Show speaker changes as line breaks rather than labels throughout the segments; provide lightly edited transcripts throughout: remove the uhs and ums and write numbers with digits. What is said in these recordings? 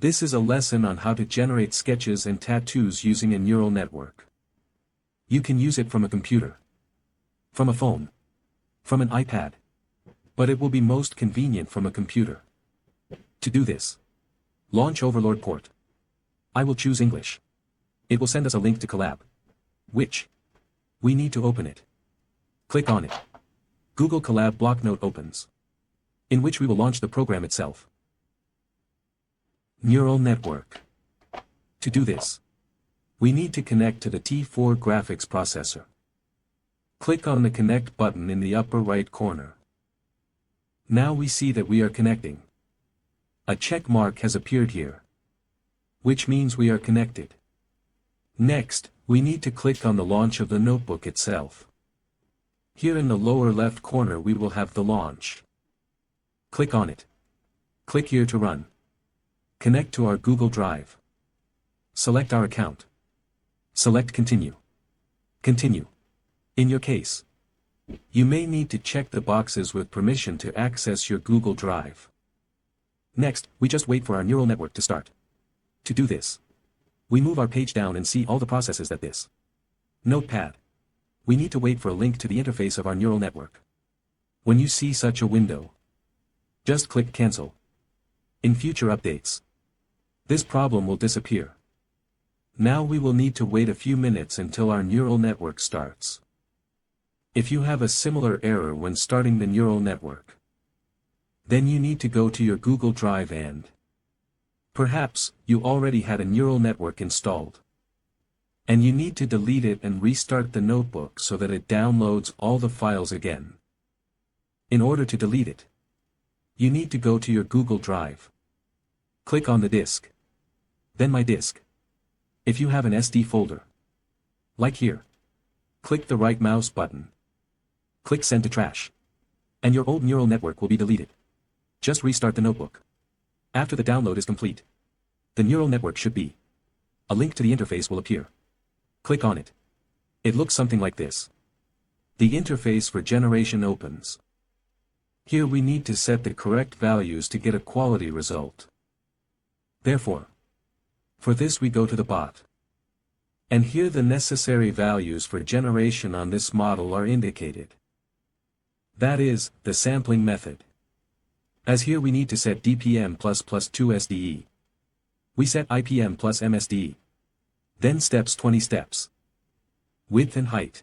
This is a lesson on how to generate sketches and tattoos using a neural network. You can use it from a computer, from a phone, from an iPad, but it will be most convenient from a computer. To do this, launch Overlord port. I will choose English. It will send us a link to Colab, which we need to open it. Click on it. Google Colab blocknote opens, in which we will launch the program itself. Neural network. To do this, we need to connect to the T4 graphics processor. Click on the Connect button in the upper right corner. Now we see that we are connecting. A check mark has appeared here, which means we are connected. Next, we need to click on the launch of the notebook itself. Here in the lower left corner we will have the launch. Click on it. Click here to run. Connect to our Google Drive. Select our account. Select Continue. Continue. In your case, you may need to check the boxes with permission to access your Google Drive. Next, we just wait for our neural network to start. To do this, we move our page down and see all the processes that this notepad. We need to wait for a link to the interface of our neural network. When you see such a window, just click Cancel. In future updates, this problem will disappear. Now we will need to wait a few minutes until our neural network starts. If you have a similar error when starting the neural network, then you need to go to your Google Drive and perhaps you already had a neural network installed, and you need to delete it and restart the notebook so that it downloads all the files again. In order to delete it, you need to go to your Google Drive. Click on the disk. Then My Disk. If you have an SD folder, like here, click the right mouse button. Click Send to Trash. And your old neural network will be deleted. Just restart the notebook. After the download is complete, the neural network should be. A link to the interface will appear. Click on it. It looks something like this. The interface for generation opens. Here we need to set the correct values to get a quality result. Therefore, for this we go to the bot. And here the necessary values for generation on this model are indicated. That is, the sampling method. As here we need to set DPM plus 2 SDE. We set IPM plus MSDE. Then steps 20 steps. Width and height.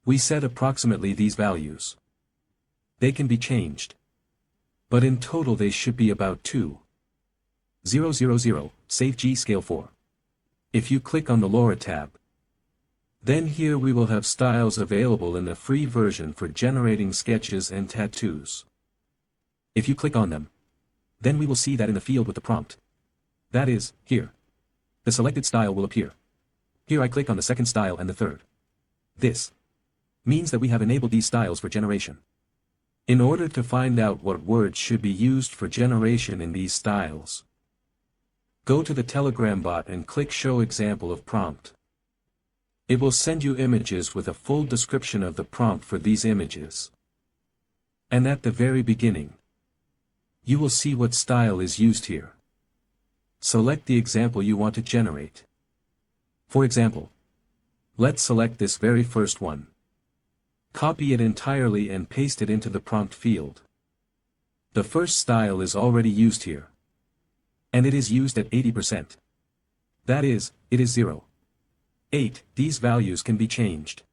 We set approximately these values. They can be changed, but in total they should be about 2,000, CFG Scale 4. If you click on the LoRa tab, then here we will have styles available in the free version for generating sketches and tattoos. If you click on them, then we will see that in the field with the prompt, that is, here, the selected style will appear. Here I click on the second style and the third. This means that we have enabled these styles for generation. In order to find out what words should be used for generation in these styles, go to the Telegram bot and click Show Example of Prompt. It will send you images with a full description of the prompt for these images. And at the very beginning, you will see what style is used here. Select the example you want to generate. For example, let's select this very first one. Copy it entirely and paste it into the prompt field. The first style is already used here. And it is used at 80%. That is, it is 0. 8, these values can be changed.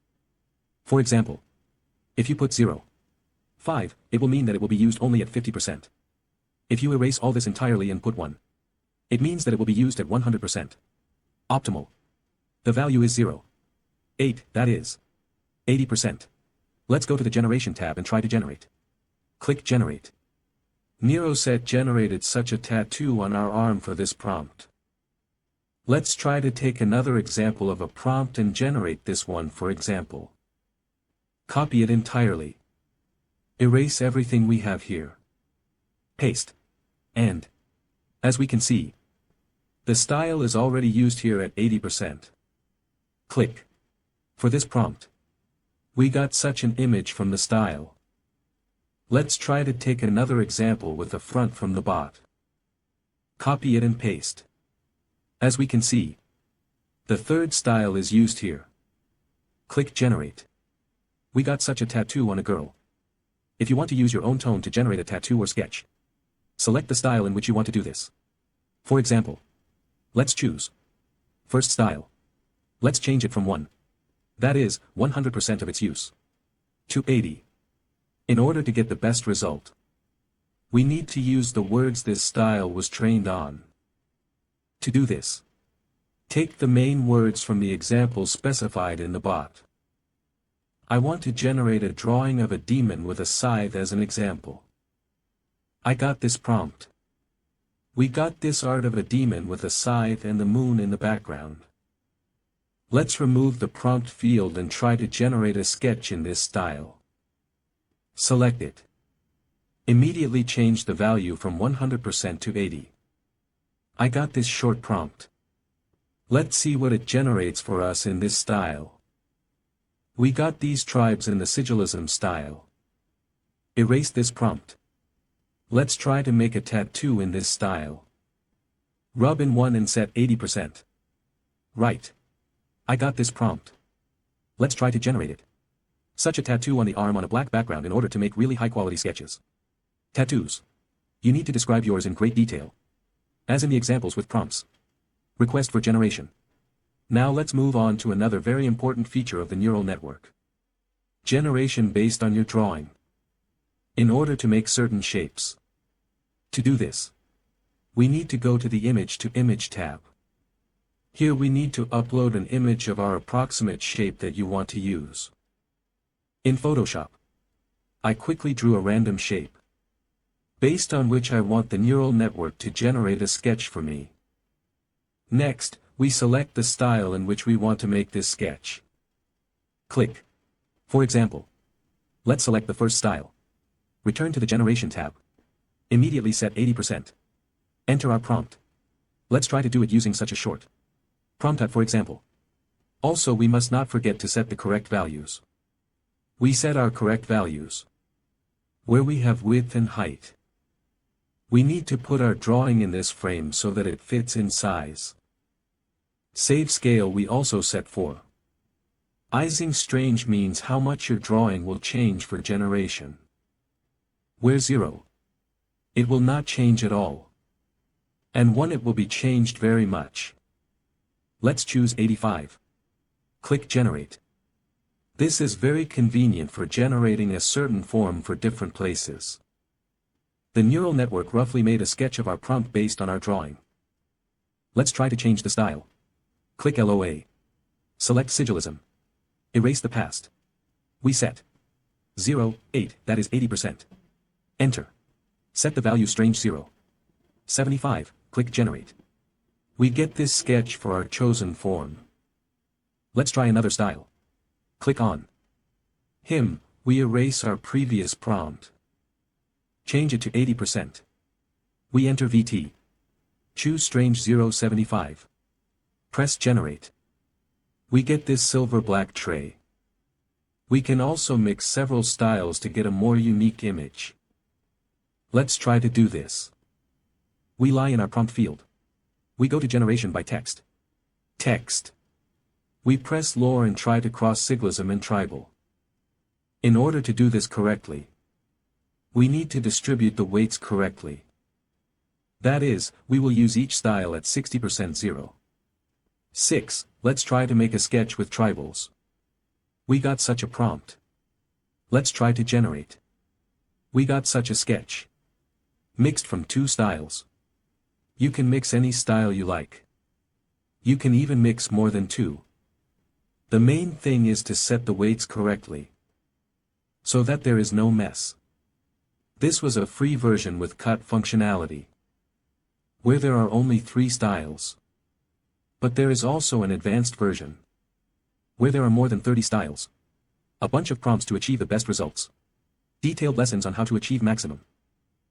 For example, if you put 0, 5, it will mean that it will be used only at 50%. If you erase all this entirely and put 1, it means that it will be used at 100%. Optimal. The value is 0. 8, that is 80%. Let's go to the Generation tab and try to generate. Click Generate. NeuroSet generated such a tattoo on our arm for this prompt. Let's try to take another example of a prompt and generate this one for example. Copy it entirely. Erase everything we have here. Paste. And, as we can see, the style is already used here at 80%. Click. For this prompt, we got such an image from the style. Let's try to take another example with a front from the bot. Copy it and paste. As we can see, the third style is used here. Click Generate. We got such a tattoo on a girl. If you want to use your own tone to generate a tattoo or sketch, select the style in which you want to do this. For example, let's choose first style. Let's change it from 1. That is, 100% of its use, to 80. In order to get the best result, we need to use the words this style was trained on. To do this, take the main words from the example specified in the bot. I want to generate a drawing of a demon with a scythe as an example. I got this prompt. We got this art of a demon with a scythe and the moon in the background. Let's remove the prompt field and try to generate a sketch in this style. Select it. Immediately change the value from 100% to 80. I got this short prompt. Let's see what it generates for us in this style. We got these tribes in the sigillism style. Erase this prompt. Let's try to make a tattoo in this style. Rub in 1 and set 80%. Right. I got this prompt. Let's try to generate it. Such a tattoo on the arm on a black background in order to make really high quality sketches. Tattoos. You need to describe yours in great detail, as in the examples with prompts. Request for generation. Now let's move on to another very important feature of the neural network. Generation based on your drawing. In order to make certain shapes. To do this, we need to go to the Image to Image tab. Here we need to upload an image of our approximate shape that you want to use. In Photoshop, I quickly drew a random shape, based on which I want the neural network to generate a sketch for me. Next, we select the style in which we want to make this sketch. Click. For example, let's select the first style. Return to the Generation tab. Immediately set 80%. Enter our prompt. Let's try to do it using such a short prompt type, for example. Also, we must not forget to set the correct values. We set our correct values where we have width and height. We need to put our drawing in this frame so that it fits in size. Save scale we also set for. Ising strange means how much your drawing will change for generation. Where 0, it will not change at all. And 1, it will be changed very much. Let's choose 85. Click Generate. This is very convenient for generating a certain form for different places. The neural network roughly made a sketch of our prompt based on our drawing. Let's try to change the style. Click LOA. Select Sigillism. Erase the past. We set 0, 8, that is 80%. Enter. Set the value strange 0. 75, click Generate. We get this sketch for our chosen form. Let's try another style. Click on him, we erase our previous prompt. Change it to 80%. We enter VT. Choose strange 075. Press Generate. We get this silver black tray. We can also mix several styles to get a more unique image. Let's try to do this. We lie in our prompt field. We go to Generation by Text. Text. We press Lore and try to cross Sigillism and Tribal. In order to do this correctly, we need to distribute the weights correctly. That is, we will use each style at 60% 0. 6. Let's try to make a sketch with tribals. We got such a prompt. Let's try to generate. We got such a sketch. Mixed from 2 styles. You can mix any style you like. You can even mix more than 2. The main thing is to set the weights correctly, so that there is no mess. This was a free version with cut functionality, where there are only 3 styles. But there is also an advanced version, where there are more than 30 styles. A bunch of prompts to achieve the best results. Detailed lessons on how to achieve maximum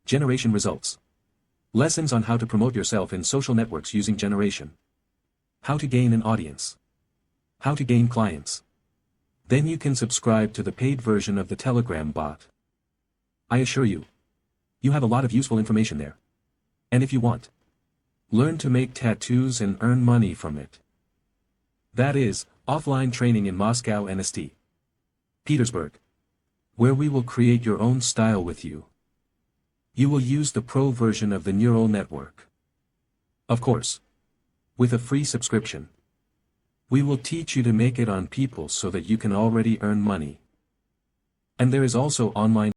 generation results. Lessons on how to promote yourself in social networks using generation. How to gain an audience. How to gain clients. Then you can subscribe to the paid version of the Telegram bot. I assure you, you have a lot of useful information there. And if you want, Learn to make tattoos and earn money from it. That is, offline training in Moscow and St. Petersburg, where we will create your own style with you. You will use the pro version of the neural network. Of course, with a free subscription. We will teach you to make it on people so that you can already earn money. And there is also online